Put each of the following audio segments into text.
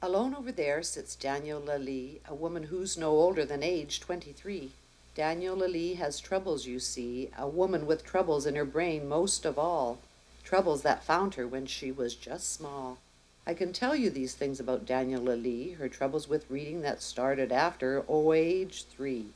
Alone over there sits Danielle Lahlee, a woman who's no older than age 23. Danielle Lahlee has troubles, you see, a woman with troubles in her brain most of all, troubles that found her when she was just small. I can tell you these things about Danielle Lahlee, her troubles with reading that started after, age 3.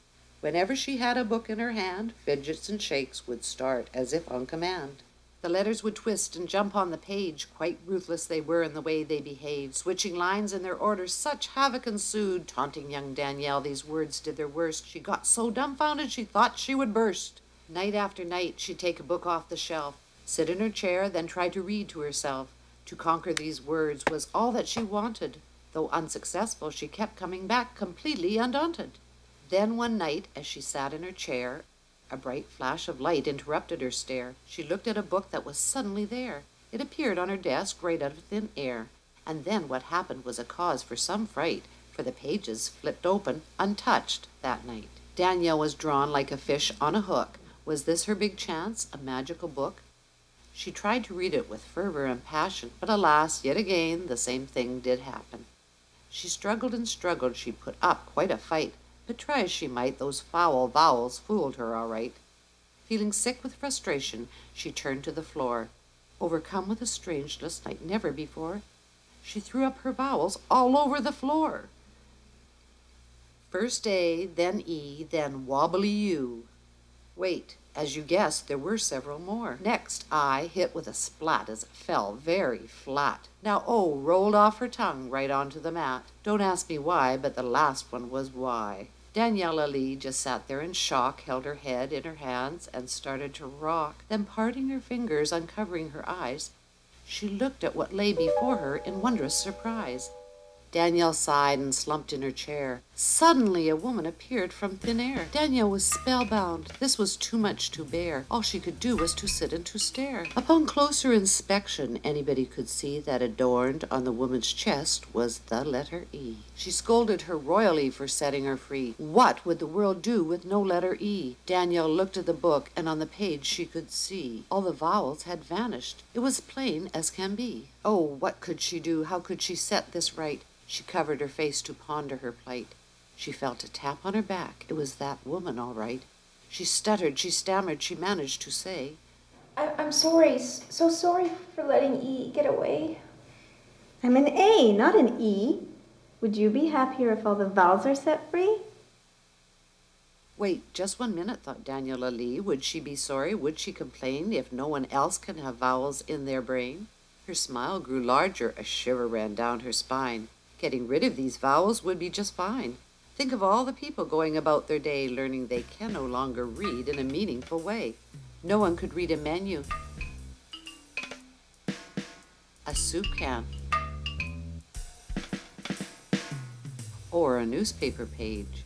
Whenever she had a book in her hand, fidgets and shakes would start as if on command. The letters would twist and jump on the page, quite ruthless they were in the way they behaved, switching lines in their order, such havoc ensued. Taunting young Danielle, these words did their worst. She got so dumbfounded she thought she would burst. Night after night she'd take a book off the shelf, sit in her chair, then try to read to herself. To conquer these words was all that she wanted. Though unsuccessful, she kept coming back completely undaunted. Then one night, as she sat in her chair, a bright flash of light interrupted her stare. She looked at a book that was suddenly there. It appeared on her desk right out of thin air. And then what happened was a cause for some fright, for the pages flipped open, untouched, that night. Danielle was drawn like a fish on a hook. Was this her big chance, a magical book? She tried to read it with fervor and passion, but alas, yet again, the same thing did happen. She struggled and struggled, she put up quite a fight, but try as she might, those foul vowels fooled her all right. Feeling sick with frustration, she turned to the floor. Overcome with a strangeness like never before, she threw up her vowels all over the floor. First A, then E, then wobbly U. Wait, as you guessed, there were several more. Next, I hit with a splat as it fell very flat. Now O rolled off her tongue right onto the mat. Don't ask me why, but the last one was Y. Danielle Lahlee just sat there in shock, held her head in her hands, and started to rock. Then parting her fingers, uncovering her eyes, she looked at what lay before her in wondrous surprise. Danielle sighed and slumped in her chair. Suddenly a woman appeared from thin air. Danielle was spellbound. This was too much to bear. All she could do was to sit and to stare. Upon closer inspection, anybody could see that adorned on the woman's chest was the letter E. She scolded her royally for setting her free. What would the world do with no letter E? Danielle looked at the book, and on the page she could see all the vowels had vanished. It was plain as can be. Oh, what could she do? How could she set this right? She covered her face to ponder her plight. She felt a tap on her back. It was that woman, all right. She stuttered, she stammered, she managed to say, I'm sorry, so sorry for letting E get away. I'm an A, not an E. Would you be happier if all the vowels are set free? Wait, just 1 minute, thought Danielle Lahlee. Would she be sorry? Would she complain if no one else can have vowels in their brain? Her smile grew larger. A shiver ran down her spine. Getting rid of these vowels would be just fine. Think of all the people going about their day learning they can no longer read in a meaningful way. No one could read a menu, a soup can, or a newspaper page.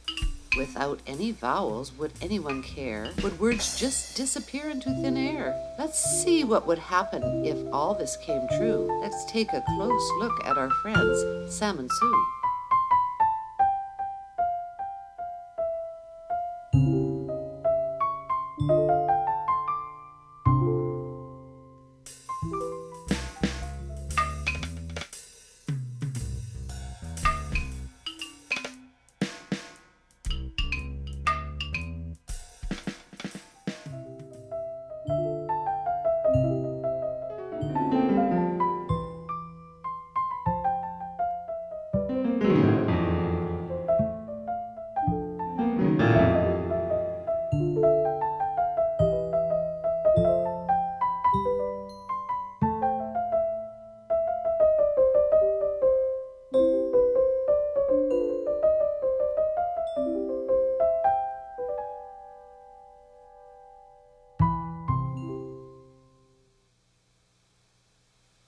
Without any vowels, would anyone care? Would words just disappear into thin air? Let's see what would happen if all this came true. Let's take a close look at our friends, Sam and Sue.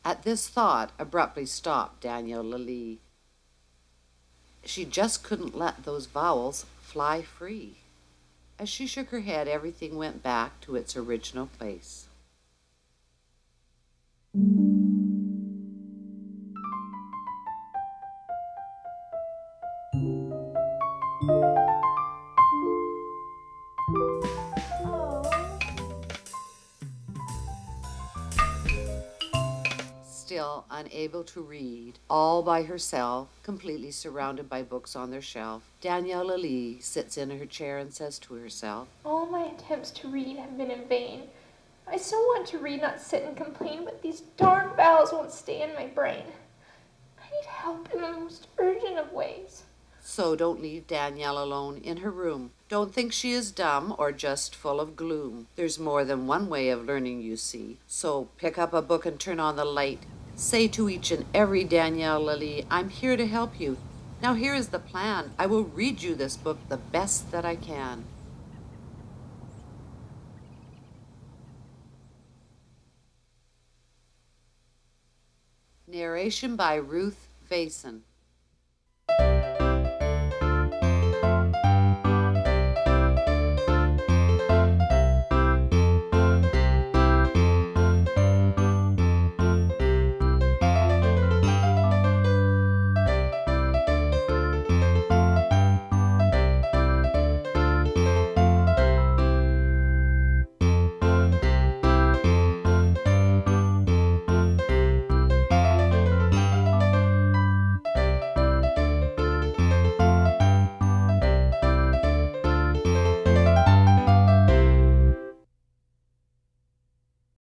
At this thought abruptly stopped Danielle Lahlee. She just couldn't let those vowels fly free. As she shook her head, everything went back to its original place. still unable to read, all by herself, completely surrounded by books on their shelf, Danielle Lahlee sits in her chair and says to herself, All my attempts to read have been in vain. I so want to read, not sit and complain, but these darn vowels won't stay in my brain. I need help in the most urgent of ways. So don't leave Danielle alone in her room. Don't think she is dumb or just full of gloom. There's more than one way of learning, you see. So pick up a book and turn on the light. Say to each and every Danielle Lahlee, I'm here to help you. Now here is the plan. I will read you this book the best that I can. Narration by Ruth Vason.